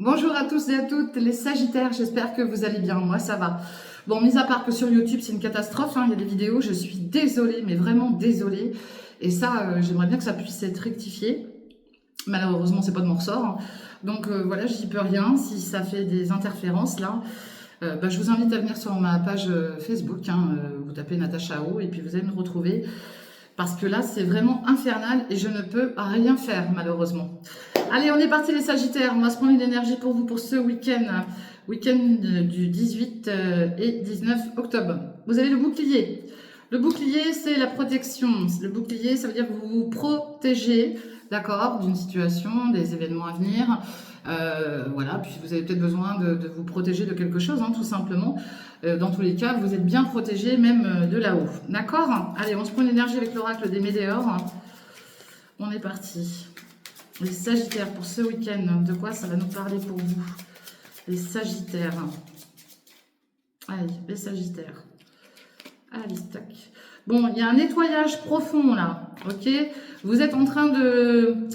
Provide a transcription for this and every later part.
Bonjour à tous et à toutes les Sagittaires, j'espère que vous allez bien, moi ça va. Bon, mis à part que sur YouTube c'est une catastrophe, hein, il y a des vidéos, je suis désolée, mais vraiment désolée. Et ça, j'aimerais bien que ça puisse être rectifié. Malheureusement, c'est pas de mon ressort, hein. Donc voilà, j'y peux rien. Si ça fait des interférences là, je vous invite à venir sur ma page Facebook, hein, vous tapez Natacha O et puis vous allez me retrouver. Parce que là, c'est vraiment infernal et je ne peux rien faire, malheureusement. Allez, on est parti les Sagittaires. On va se prendre une énergie pour vous pour ce week-end. Week-end du 18 et 19 octobre. Vous avez le bouclier. Le bouclier, c'est la protection. Le bouclier, ça veut dire que vous vous protégez, d'accord, d'une situation, des événements à venir. Voilà, puis vous avez peut-être besoin de vous protéger de quelque chose, hein, tout simplement. Dans tous les cas, vous êtes bien protégé, même de là-haut. D'accord? Allez, on se prend une énergie avec l'oracle des Météores. On est parti. Les Sagittaires, pour ce week-end, de quoi ça va nous parler pour vous? Les Sagittaires. Allez, les Sagittaires. Allez, tac. Bon, il y a un nettoyage profond, là, ok? Vous êtes en train de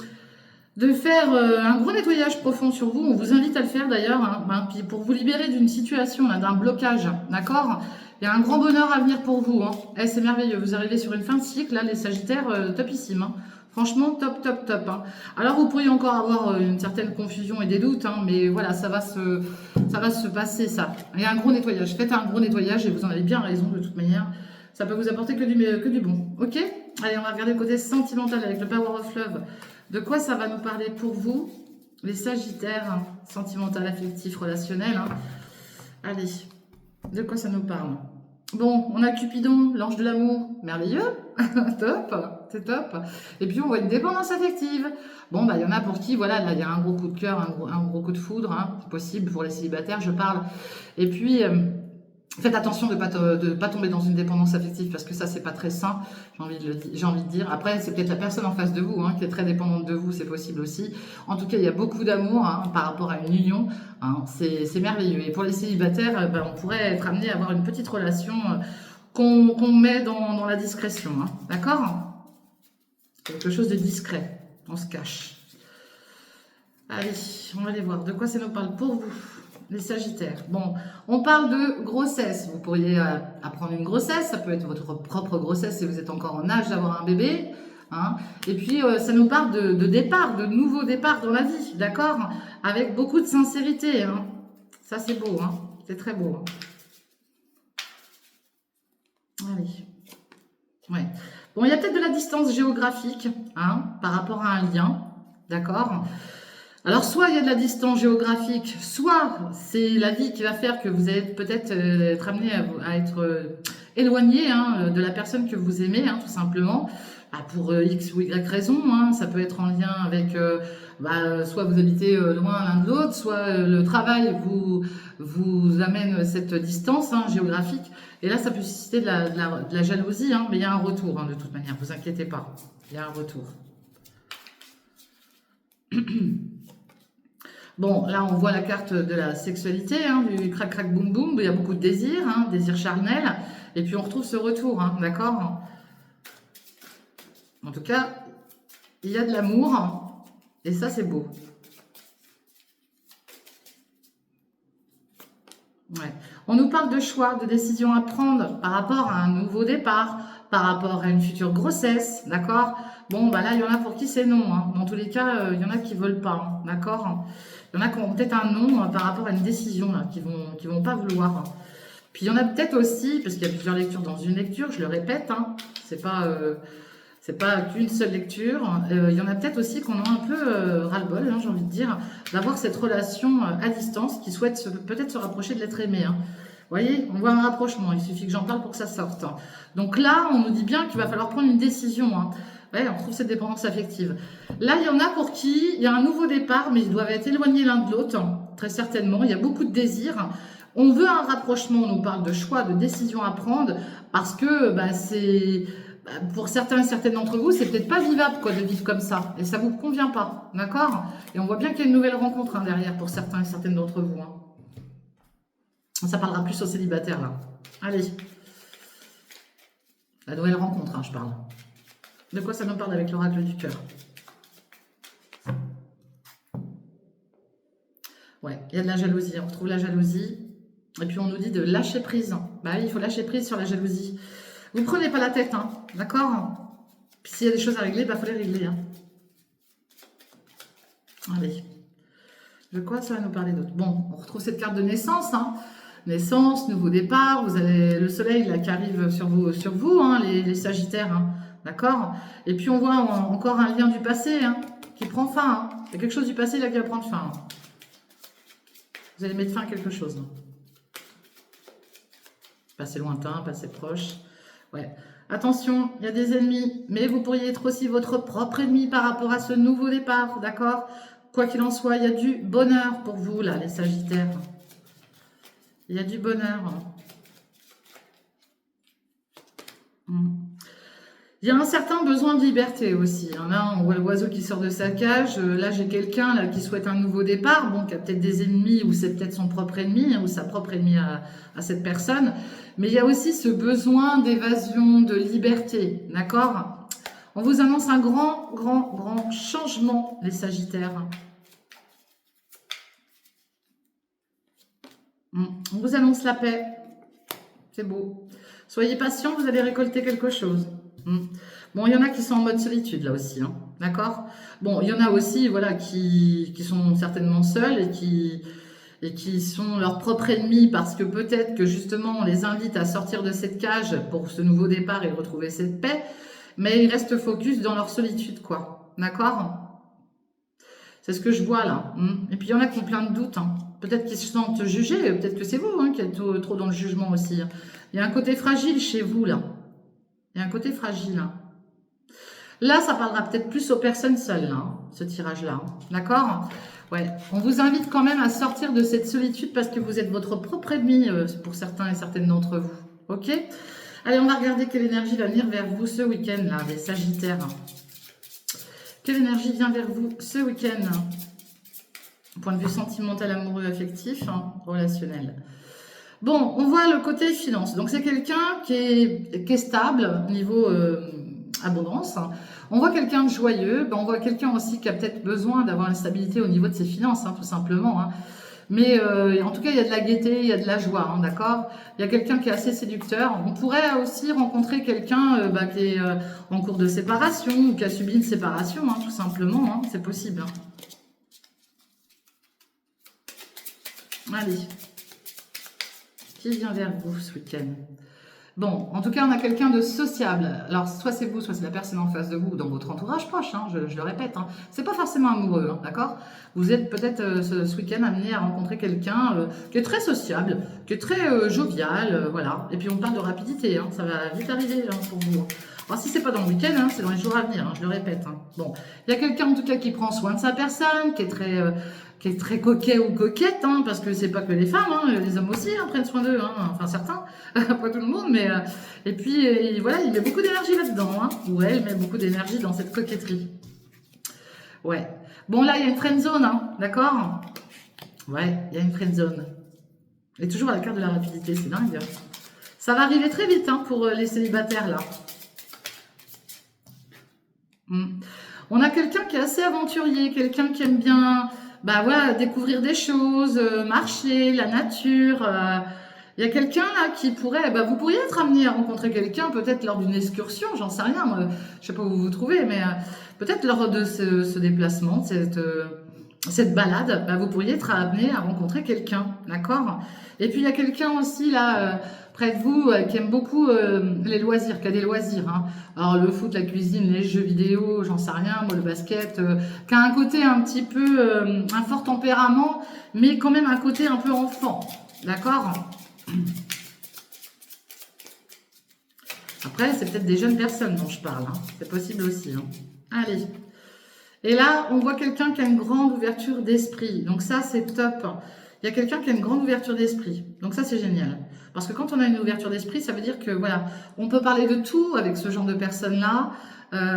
faire un gros nettoyage profond sur vous. On vous invite à le faire, d'ailleurs, hein, puis pour vous libérer d'une situation, là, d'un blocage, d'accord? Il y a un grand bonheur à venir pour vous, hein. Eh, c'est merveilleux, vous arrivez sur une fin de cycle, là, les Sagittaires, topissime, hein. Franchement, top, top, top, hein. Alors, vous pourriez encore avoir une certaine confusion et des doutes, hein, mais voilà, ça va se passer, ça. Il y a un gros nettoyage. Faites un gros nettoyage et vous en avez bien raison, de toute manière. Ça peut vous apporter que du bon. Ok? Allez, on va regarder le côté sentimental avec le Power of Love. De quoi ça va nous parler pour vous, les Sagittaires, hein, sentimental, affectif, relationnel, hein. Allez, de quoi ça nous parle? Bon, on a Cupidon, l'ange de l'amour, merveilleux, top, c'est top. Et puis on voit une dépendance affective. Bon, bah il y en a pour qui, voilà, là il y a un gros coup de cœur, un gros coup de foudre, hein, c'est possible pour les célibataires, je parle. Et puis, faites attention de ne pas tomber dans une dépendance affective parce que ça, c'est pas très sain, j'ai envie de dire. Après, c'est peut-être la personne en face de vous, hein, qui est très dépendante de vous, c'est possible aussi. En tout cas, il y a beaucoup d'amour, hein, par rapport à une union, hein, c'est merveilleux. Et pour les célibataires, on pourrait être amené à avoir une petite relation qu'on met dans la discrétion, hein, d'accord? Quelque chose de discret, on se cache. Allez, on va aller voir de quoi ça nous parle pour vous, les Sagittaires. Bon, on parle de grossesse. Vous pourriez apprendre une grossesse, ça peut être votre propre grossesse si vous êtes encore en âge d'avoir un bébé, hein. Et puis, ça nous parle de départ, de nouveaux départs dans la vie, d'accord? Avec beaucoup de sincérité, hein. Ça, c'est beau, hein. C'est très beau, hein. Allez. Ouais. Bon, il y a peut-être de la distance géographique, hein, par rapport à un lien, d'accord? Alors, soit il y a de la distance géographique, soit c'est la vie qui va faire que vous allez peut-être être amené à être éloigné, hein, de la personne que vous aimez, hein, tout simplement. Pour X ou Y raison, hein. Ça peut être en lien avec, soit vous habitez loin l'un de l'autre, soit le travail vous amène cette distance, hein, géographique. Et là, ça peut susciter de la jalousie, hein, mais il y a un retour, hein, de toute manière, vous inquiétez pas. Il y a un retour. Bon, là, on voit la carte de la sexualité, hein, du crac-crac boum-boum. Il y a beaucoup de désirs, hein, désir charnel. Et puis, on retrouve ce retour, hein, d'accord? En tout cas, il y a de l'amour. Et ça, c'est beau. Ouais. On nous parle de choix, de décisions à prendre par rapport à un nouveau départ, par rapport à une future grossesse, d'accord? Bon, bah là, il y en a pour qui c'est non, hein. Dans tous les cas, il y en a qui veulent pas, hein, d'accord? Il y en a qui ont peut-être un non par rapport à une décision, là, qui vont pas vouloir. Puis il y en a peut-être aussi, parce qu'il y a plusieurs lectures dans une lecture, je le répète, hein, c'est pas qu'une seule lecture. Il y en a peut-être aussi qu'on a un peu ras-le-bol, hein, j'ai envie de dire, d'avoir cette relation à distance qui souhaite peut-être se rapprocher de l'être aimé, hein. Vous voyez, on voit un rapprochement, il suffit que j'en parle pour que ça sorte, hein. Donc là, on nous dit bien qu'il va falloir prendre une décision, hein. Ouais, on trouve cette dépendance affective. Là, il y en a pour qui il y a un nouveau départ, mais ils doivent être éloignés l'un de l'autre, hein, très certainement. Il y a beaucoup de désirs. On veut un rapprochement, on nous parle de choix, de décision à prendre, parce que pour certains et certaines d'entre vous, c'est peut-être pas vivable quoi, de vivre comme ça, et ça vous convient pas, d'accord? Et on voit bien qu'il y a une nouvelle rencontre, hein, derrière pour certains et certaines d'entre vous, hein. Ça parlera plus aux célibataires là. Allez, la nouvelle rencontre, hein, je parle. De quoi ça nous parle avec l'oracle du cœur? Ouais, il y a de la jalousie, on retrouve la jalousie. Et puis on nous dit de lâcher prise. Bah oui, il faut lâcher prise sur la jalousie. Vous prenez pas la tête, hein, d'accord? Puis s'il y a des choses à régler, bah faut les régler. Hein. Allez. De quoi ça va nous parler d'autre? Bon, on retrouve cette carte de naissance, hein. Naissance, nouveau départ, vous avez le soleil là, qui arrive sur vous hein, les sagittaires, hein, d'accord? Et puis on voit encore un lien du passé hein, qui prend fin. Hein. Il y a quelque chose du passé là qui va prendre fin. Hein. Vous allez mettre fin à quelque chose. Hein. Passé lointain, passé proche. Ouais. Attention, il y a des ennemis, mais vous pourriez être aussi votre propre ennemi par rapport à ce nouveau départ, d'accord? Quoi qu'il en soit, il y a du bonheur pour vous là, les sagittaires. Il y a du bonheur. Il y a un certain besoin de liberté aussi. Là, on voit l'oiseau qui sort de sa cage. Là, j'ai quelqu'un là qui souhaite un nouveau départ. Bon, qui a peut-être des ennemis ou c'est peut-être son propre ennemi ou sa propre ennemie à cette personne. Mais il y a aussi ce besoin d'évasion, de liberté. D'accord? On vous annonce un grand changement, les Sagittaires. On vous annonce la paix. C'est beau. Soyez patient, vous allez récolter quelque chose. Bon, il y en a qui sont en mode solitude là aussi, hein, d'accord? Bon, il y en a aussi, voilà, qui sont certainement seuls et qui sont leurs propres ennemis parce que peut-être que justement on les invite à sortir de cette cage pour ce nouveau départ et retrouver cette paix, mais ils restent focus dans leur solitude, quoi, d'accord? C'est ce que je vois là. Et puis il y en a qui ont plein de doutes. Hein. Peut-être qu'ils se sentent jugés, peut-être que c'est vous hein, qui êtes trop dans le jugement aussi. Hein. Il y a un côté fragile chez vous là. Il y a un côté fragile. Hein. Là, ça parlera peut-être plus aux personnes seules, là, hein, ce tirage-là. Hein. D'accord? Ouais. On vous invite quand même à sortir de cette solitude parce que vous êtes votre propre ennemi pour certains et certaines d'entre vous. Ok? Allez, on va regarder quelle énergie va venir vers vous ce week-end, là, les Sagittaires. Quelle énergie vient vers vous ce week-end? Point de vue sentimental, amoureux, affectif, hein, relationnel. Bon, on voit le côté finance. Donc, c'est quelqu'un qui est stable au niveau abondance. On voit quelqu'un de joyeux. Ben, on voit quelqu'un aussi qui a peut-être besoin d'avoir une stabilité au niveau de ses finances, hein, tout simplement. Hein. Mais en tout cas, il y a de la gaieté, il y a de la joie, hein, d'accord? Il y a quelqu'un qui est assez séducteur. On pourrait aussi rencontrer quelqu'un qui est en cours de séparation ou qui a subi une séparation, hein, tout simplement. Hein, c'est possible. Hein. Allez. Qui vient vers vous ce week-end? Bon, en tout cas, on a quelqu'un de sociable. Alors, soit c'est vous, soit c'est la personne en face de vous, ou dans votre entourage proche, hein, je le répète. Hein. C'est pas forcément amoureux, hein, d'accord? Vous êtes peut-être ce week-end amené à rencontrer quelqu'un qui est très sociable, qui est très jovial, voilà. Et puis, on parle de rapidité, hein, ça va vite arriver hein, pour vous. Alors, si c'est pas dans le week-end, hein, c'est dans les jours à venir, hein, je le répète. Hein. Bon, il y a quelqu'un en tout cas qui prend soin de sa personne, qui est très coquet ou coquette, hein, parce que c'est pas que les femmes, hein, les hommes aussi hein, prennent soin d'eux, hein, enfin certains, pas tout le monde, mais et puis voilà, il met beaucoup d'énergie là-dedans, hein, ou elle met beaucoup d'énergie dans cette coquetterie. Ouais. Bon là, il y a une friend zone, hein, d'accord? Ouais, il y a une friend zone. Et toujours à la carte de la rapidité, c'est dingue. Ça va arriver très vite hein, pour les célibataires là. On a quelqu'un qui est assez aventurier, quelqu'un qui aime bien voilà, découvrir des choses, marcher, la nature. Il y a quelqu'un là qui pourrait, vous pourriez être amené à rencontrer quelqu'un peut-être lors d'une excursion, j'en sais rien, moi, je sais pas où vous vous trouvez, mais peut-être lors de ce déplacement, de cette balade, vous pourriez être amené à rencontrer quelqu'un, d'accord? Et puis il y a quelqu'un aussi là près de vous qui aime beaucoup les loisirs, qui a des loisirs. Hein. Alors le foot, la cuisine, les jeux vidéo, j'en sais rien, moi le basket, qui a un côté un petit peu, un fort tempérament, mais quand même un côté un peu enfant, d'accord? Après, c'est peut-être des jeunes personnes dont je parle, hein. C'est possible aussi. Hein. Allez. Et là, on voit quelqu'un qui a une grande ouverture d'esprit. Donc ça, c'est top. Il y a quelqu'un qui a une grande ouverture d'esprit. Donc ça, c'est génial. Parce que quand on a une ouverture d'esprit, ça veut dire que voilà, on peut parler de tout avec ce genre de personnes-là,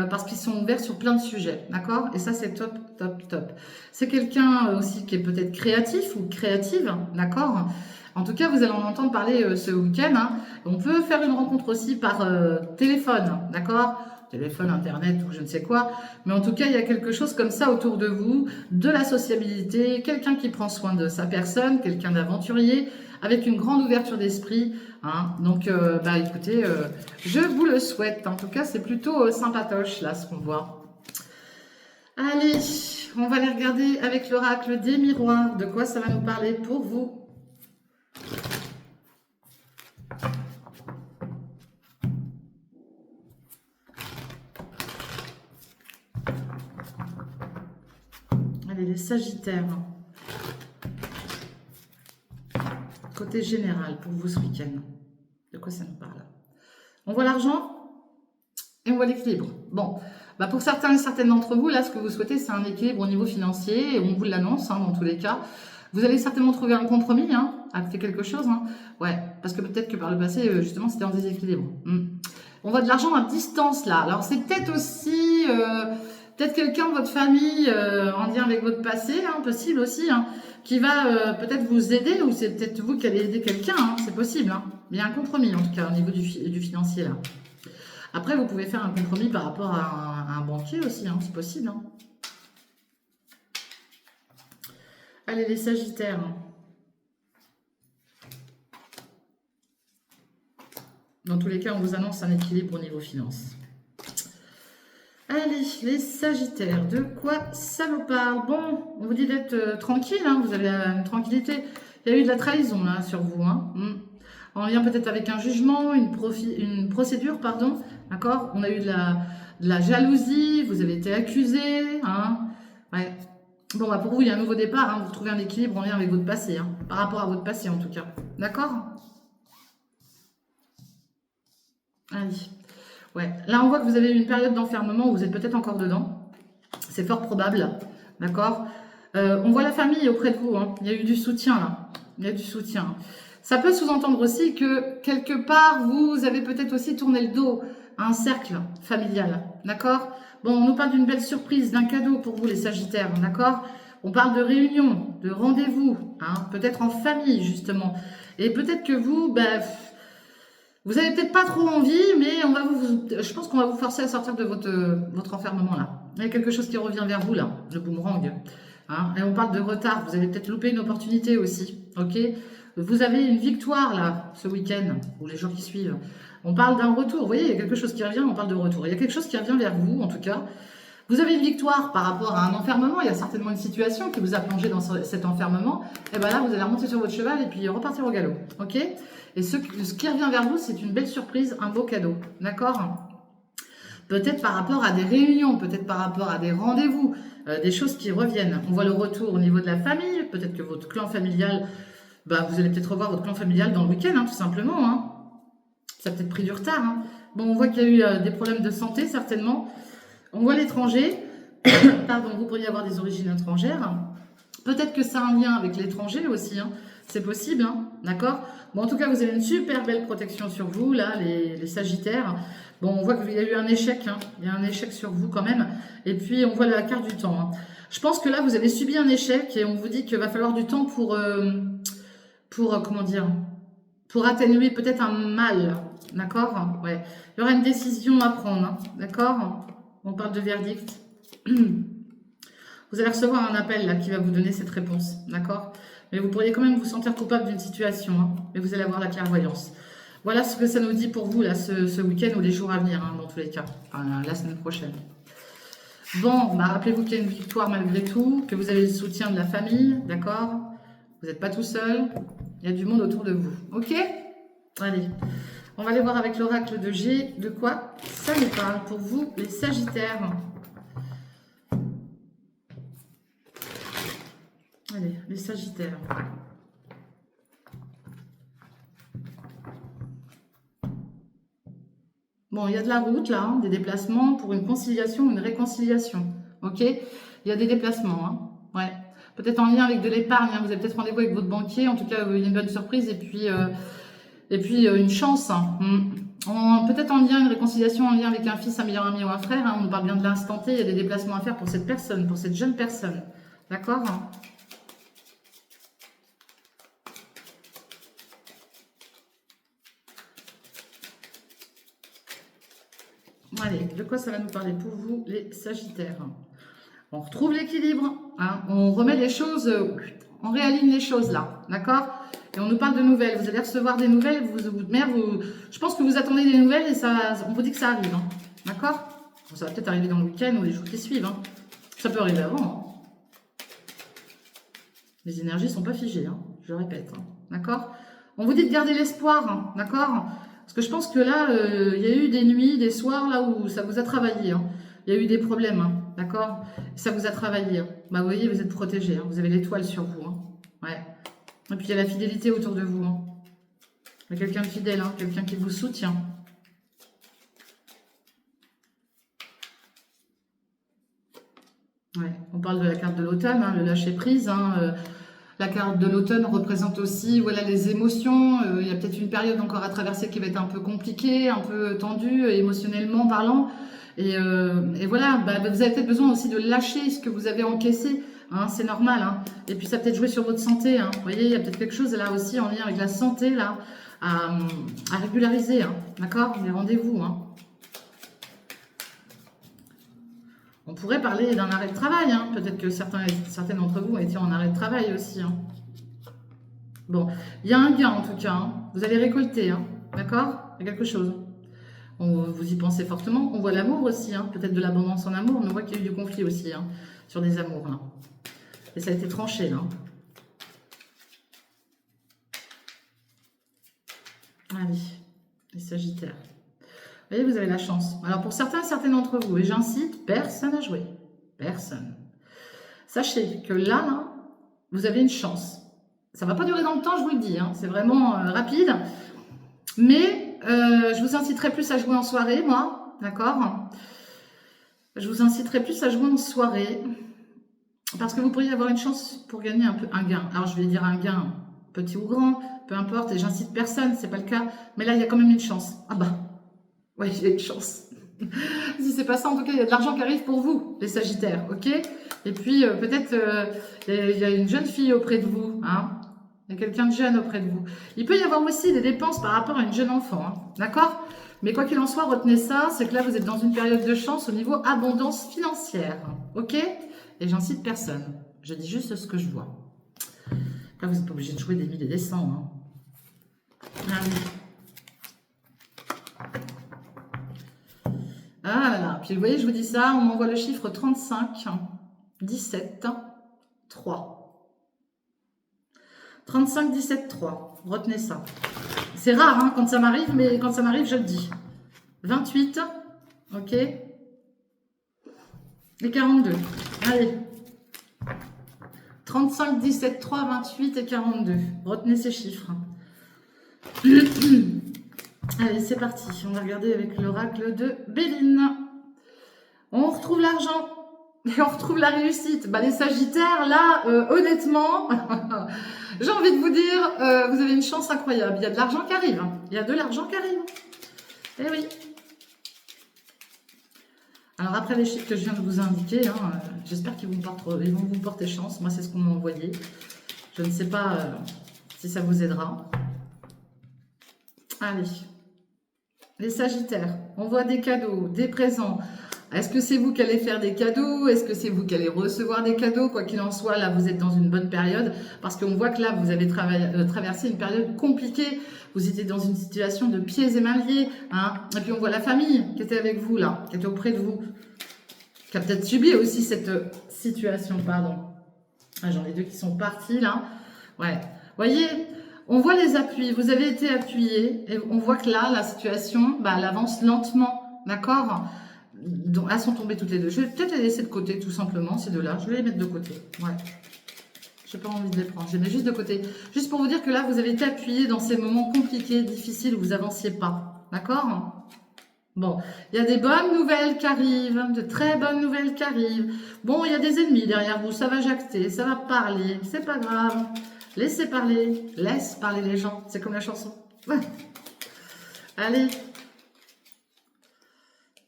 parce qu'ils sont ouverts sur plein de sujets, d'accord? Et ça, c'est top, top, top. C'est quelqu'un aussi qui est peut-être créatif ou créative, d'accord? En tout cas, vous allez en entendre parler ce week-end. Hein. On peut faire une rencontre aussi par téléphone, d'accord? téléphone, internet ou je ne sais quoi. Mais en tout cas, il y a quelque chose comme ça autour de vous, de la sociabilité, quelqu'un qui prend soin de sa personne, quelqu'un d'aventurier, avec une grande ouverture d'esprit. Hein. Donc, bah écoutez, je vous le souhaite. En tout cas, c'est plutôt sympatoche là ce qu'on voit. Allez, on va aller regarder avec l'oracle des miroirs. De quoi ça va nous parler pour vous? Allez, les Sagittaires. Côté général pour vous ce week-end. De quoi ça nous parle? On voit l'argent et on voit l'équilibre. Bon, bah pour certains et certaines d'entre vous, là, ce que vous souhaitez, c'est un équilibre au niveau financier. Et on vous l'annonce, hein, dans tous les cas. Vous allez certainement trouver un compromis, hein, acter quelque chose. Hein. Ouais, parce que peut-être que par le passé, justement, c'était en déséquilibre. On voit de l'argent à distance, là. Alors, c'est peut-être aussi... peut-être quelqu'un de votre famille en lien avec votre passé, hein, possible aussi, hein, qui va peut-être vous aider, ou c'est peut-être vous qui allez aider quelqu'un, hein, c'est possible. Hein. Il y a un compromis en tout cas au niveau du financier là. Après, vous pouvez faire un compromis par rapport à un banquier aussi, hein, c'est possible. Hein. Allez, les Sagittaires. Dans tous les cas, on vous annonce un équilibre au niveau finance. Allez, les Sagittaires, de quoi ça nous parle? Bon, on vous dit d'être tranquille, hein, vous avez une tranquillité. Il y a eu de la trahison là sur vous, hein. En lien peut-être avec un jugement, une procédure, pardon, d'accord? On a eu de la jalousie, vous avez été accusé, hein. Ouais. Bon, bah pour vous, il y a un nouveau départ, hein, vous trouvez un équilibre en lien avec votre passé, hein, par rapport à votre passé en tout cas, d'accord? Allez. Ouais, là on voit que vous avez eu une période d'enfermement où vous êtes peut-être encore dedans. C'est fort probable, d'accord? On voit la famille auprès de vous, hein. Il y a eu du soutien là. Il y a du soutien. Ça peut sous-entendre aussi que quelque part vous avez peut-être aussi tourné le dos à un cercle familial, d'accord? Bon, on nous parle d'une belle surprise, d'un cadeau pour vous les Sagittaires, d'accord? On parle de réunion, de rendez-vous, hein, peut-être en famille justement. Et peut-être que vous, bah, vous avez peut-être pas trop envie, mais je pense qu'on va vous forcer à sortir de votre enfermement là. Il y a quelque chose qui revient vers vous là, le boomerang. Hein, et on parle de retard, vous avez peut-être loupé une opportunité aussi, ok? Vous avez une victoire là, ce week-end, ou les jours qui suivent. On parle d'un retour, vous voyez, il y a quelque chose qui revient, on parle de retour. Il y a quelque chose qui revient vers vous, en tout cas. Vous avez une victoire par rapport à un enfermement, il y a certainement une situation qui vous a plongé dans cet enfermement. Et bien là, vous allez remonter sur votre cheval et puis repartir au galop, ok? Et ce qui revient vers vous, c'est une belle surprise, un beau cadeau, d'accord? Peut-être par rapport à des réunions, peut-être par rapport à des rendez-vous, des choses qui reviennent. On voit le retour au niveau de la famille, peut-être que votre clan familial, bah, vous allez peut-être revoir votre clan familial dans le week-end, hein, tout simplement. Hein. Ça a peut-être pris du retard. Hein. Bon, on voit qu'il y a eu des problèmes de santé, certainement. On voit l'étranger. Pardon, vous pourriez avoir des origines étrangères. Peut-être que ça a un lien avec l'étranger aussi. Hein. C'est possible, hein, d'accord? Bon, en tout cas, vous avez une super belle protection sur vous, là, les Sagittaires. Bon, on voit qu'il y a eu un échec, hein. Il y a un échec sur vous quand même. Et puis, on voit la carte du temps. Hein. Je pense que là, vous avez subi un échec et on vous dit qu'il va falloir du temps pour comment dire, pour atténuer peut-être un mal, d'accord? Ouais. Il y aura une décision à prendre, hein, d'accord? On parle de verdict. Vous allez recevoir un appel là qui va vous donner cette réponse, d'accord? Mais vous pourriez quand même vous sentir coupable d'une situation, hein, mais vous allez avoir la clairvoyance. Voilà ce que ça nous dit pour vous là, ce week-end ou les jours à venir, hein, dans tous les cas, enfin, la semaine prochaine. Bon, bah, rappelez-vous qu'il y a une victoire malgré tout, que vous avez le soutien de la famille, d'accord? Vous n'êtes pas tout seul, il y a du monde autour de vous, ok? Allez, on va aller voir avec l'oracle de G de quoi ça nous parle pour vous, les Sagittaires. Allez, les Sagittaires. Bon, il y a de la route là, hein, des déplacements pour une conciliation, une réconciliation. Ok? Il y a des déplacements. Hein, ouais. Peut-être en lien avec de l'épargne. Hein, vous avez peut-être rendez-vous avec votre banquier. En tout cas, une bonne surprise et puis une chance. Hein. Peut-être en lien, une réconciliation en lien avec un fils, un meilleur ami ou un frère. Hein, on nous parle bien de l'instant T. Il y a des déplacements à faire pour cette personne, pour cette jeune personne. D'accord? Allez, de quoi ça va nous parler pour vous, les Sagittaires? On retrouve l'équilibre, hein, on remet les choses, on réaligne les choses là, d'accord? Et on nous parle de nouvelles. Vous allez recevoir des nouvelles, je pense que vous attendez des nouvelles et ça, on vous dit que ça arrive, hein, d'accord? Bon, ça va peut-être arriver dans le week-end ou les jours qui suivent, hein. Ça peut arriver avant, hein. Les énergies ne sont pas figées, hein, je le répète, hein, d'accord? On vous dit de garder l'espoir, hein, d'accord? Parce que je pense que là, il y a eu des nuits, des soirs là où ça vous a travaillé, hein. Il y a eu des problèmes, hein, d'accord? Ça vous a travaillé, hein. Bah, vous voyez, vous êtes protégé, hein. Vous avez l'étoile sur vous, hein. Ouais. Et puis il y a la fidélité autour de vous, hein. Il y a quelqu'un de fidèle, hein, quelqu'un qui vous soutient. Ouais. On parle de la carte de l'automne, hein, le lâcher prise, hein, la carte de l'automne représente aussi, voilà, les émotions. Il y a peut-être une période encore à traverser qui va être un peu compliquée, un peu tendue, émotionnellement parlant. Et voilà, bah, vous avez peut-être besoin aussi de lâcher ce que vous avez encaissé. Hein, c'est normal. Hein. Et puis ça peut-être jouer sur votre santé. Hein. Vous voyez, il y a peut-être quelque chose là aussi en lien avec la santé là, à régulariser. Hein. D'accord? Les rendez-vous. Hein. On pourrait parler d'un arrêt de travail. Hein. Peut-être que certains d'entre vous ont été en arrêt de travail aussi. Hein. Bon, il y a un gain en tout cas. Hein. Vous allez récolter. Hein. D'accord? Il y a quelque chose. Vous y pensez fortement. On voit l'amour aussi. Hein. Peut-être de l'abondance en amour. Mais on voit qu'il y a eu du conflit aussi. Hein, sur des amours. Là. Et ça a été tranché. Là. Allez, les Sagittaires. Vous voyez, vous avez la chance. Alors pour certains d'entre vous, et j'incite, personne à jouer. Personne. Sachez que là, vous avez une chance. Ça ne va pas durer dans le temps, je vous le dis. Hein. C'est vraiment rapide. Mais je vous inciterai plus à jouer en soirée, moi. D'accord? Je vous inciterai plus à jouer en soirée. Parce que vous pourriez avoir une chance pour gagner un gain. Alors je vais dire un gain petit ou grand, peu importe. Et j'incite personne, c'est pas le cas. Mais là, il y a quand même une chance. Ah bah. Oui, j'ai une chance. Si c'est pas ça, en tout cas, il y a de l'argent qui arrive pour vous, les Sagittaires, ok? Et puis, peut-être, il y a une jeune fille auprès de vous, hein? Il y a quelqu'un de jeune auprès de vous. Il peut y avoir aussi des dépenses par rapport à une jeune enfant, hein? D'accord? Mais quoi qu'il en soit, retenez ça, c'est que là, vous êtes dans une période de chance au niveau abondance financière, ok? Et j'incite personne. Je dis juste ce que je vois. Là, vous n'êtes pas obligé de jouer des 1000 et des 100, hein? Allez. Ah là là, puis vous voyez, je vous dis ça, on m'envoie le chiffre 35, 17, 3. 35, 17, 3. Retenez ça. C'est rare hein, quand ça m'arrive, mais quand ça m'arrive, je le dis. 28, ok. Et 42. Allez. 35, 17, 3, 28 et 42. Retenez ces chiffres. Allez, c'est parti. On va regarder avec l'oracle de Béline. On retrouve l'argent et on retrouve la réussite. Bah, les Sagittaires, là, honnêtement, j'ai envie de vous dire, vous avez une chance incroyable. Il y a de l'argent qui arrive. Il y a de l'argent qui arrive. Eh oui. Alors après les chiffres que je viens de vous indiquer, hein, j'espère qu'ils vont vous porter chance. Moi, c'est ce qu'on m'a envoyé. Je ne sais pas si ça vous aidera. Allez. Les Sagittaires, on voit des cadeaux, des présents. Est-ce que c'est vous qui allez faire des cadeaux? Est-ce que c'est vous qui allez recevoir des cadeaux? Quoi qu'il en soit, là, vous êtes dans une bonne période. Parce qu'on voit que là, vous avez traversé une période compliquée. Vous étiez dans une situation de pieds et mains liés. Hein. Et puis, on voit la famille qui était avec vous, là, qui était auprès de vous. Qui a peut-être subi aussi cette situation, pardon. Ah, j'en ai deux qui sont partis, là. Ouais. Voyez, on voit les appuis. Vous avez été appuyé. Et on voit que là, la situation, bah, elle avance lentement. D'accord? Donc, elles sont tombées toutes les deux. Je vais peut-être les laisser de côté, tout simplement, ces deux-là. Je vais les mettre de côté. Ouais. Je n'ai pas envie de les prendre. Je les mets juste de côté. Juste pour vous dire que là, vous avez été appuyé dans ces moments compliqués, difficiles, où vous n'avanciez pas. D'accord? Bon, il y a des bonnes nouvelles qui arrivent, de très bonnes nouvelles qui arrivent. Bon, il y a des ennemis derrière vous, ça va jacter, ça va parler, c'est pas grave. Laissez parler, laisse parler les gens. C'est comme la chanson. Ouais. Allez.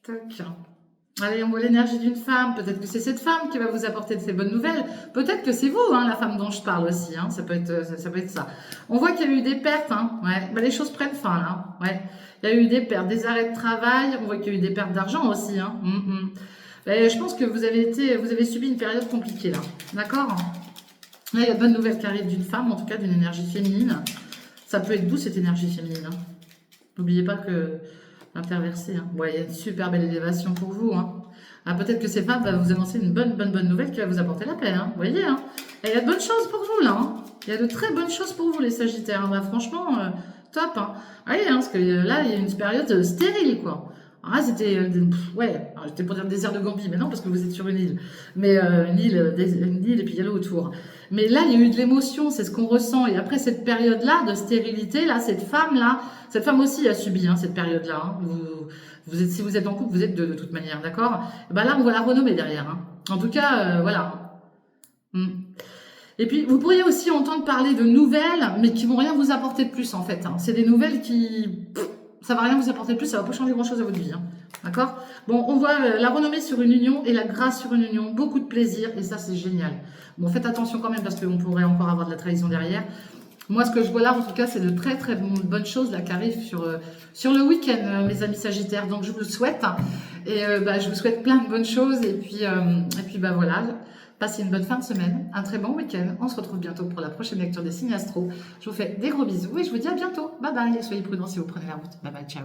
Tac. Allez, on voit l'énergie d'une femme. Peut-être que c'est cette femme qui va vous apporter de ces bonnes nouvelles. Peut-être que c'est vous, hein, la femme dont je parle aussi. Hein. Ça peut être ça. On voit qu'il y a eu des pertes. Hein. Ouais. Bah, les choses prennent fin là. Ouais. Il y a eu des pertes, des arrêts de travail. On voit qu'il y a eu des pertes d'argent aussi. Hein. Et je pense que vous avez subi une période compliquée là. D'accord? Là, il y a de bonnes nouvelles qui arrivent d'une femme, en tout cas d'une énergie féminine. Ça peut être d'où cette énergie féminine. Hein. N'oubliez pas que l'interversé, hein. Ouais, il y a une super belle élévation pour vous. Hein. Ah, peut-être que cette femme va vous annoncer une bonne nouvelle qui va vous apporter la paix. Hein. Vous voyez, hein. Et il y a de bonnes choses pour vous là. Hein. Il y a de très bonnes choses pour vous les Sagittaires. Hein. Bah, franchement, top. Hein. Vous voyez, hein, parce que là, il y a une période stérile, quoi. Ah, c'était, ouais, j'étais pour dire le désert de Gambie, mais non, parce que vous êtes sur une île. Mais une île, et puis il y a l'eau autour. Mais là, il y a eu de l'émotion, c'est ce qu'on ressent. Et après cette période-là de stérilité, là, cette femme aussi a subi hein, cette période-là. Hein. Si vous êtes en couple, vous êtes de toute manière, d'accord? Et ben là, on voit la renommée derrière. Hein. En tout cas, voilà. Et puis, vous pourriez aussi entendre parler de nouvelles, mais qui vont rien vous apporter de plus, en fait. Hein. C'est des nouvelles qui... ça va rien vous apporter de plus, ça va pas changer grand-chose à votre vie. Hein. D'accord? Bon, on voit la renommée sur une union et la grâce sur une union. Beaucoup de plaisir, et ça, c'est génial. Bon, faites attention quand même, parce qu'on pourrait encore avoir de la trahison derrière. Moi, ce que je vois là, en tout cas, c'est de très très bonnes choses là, qui arrivent sur le week-end, mes amis Sagittaires. Donc, je vous le souhaite. Hein. Et je vous souhaite plein de bonnes choses. Et puis bah, voilà, passez une bonne fin de semaine, un très bon week-end. On se retrouve bientôt pour la prochaine lecture des signes astro. Je vous fais des gros bisous et je vous dis à bientôt. Bye bye. Soyez prudents si vous prenez la route. Bye bye, ciao.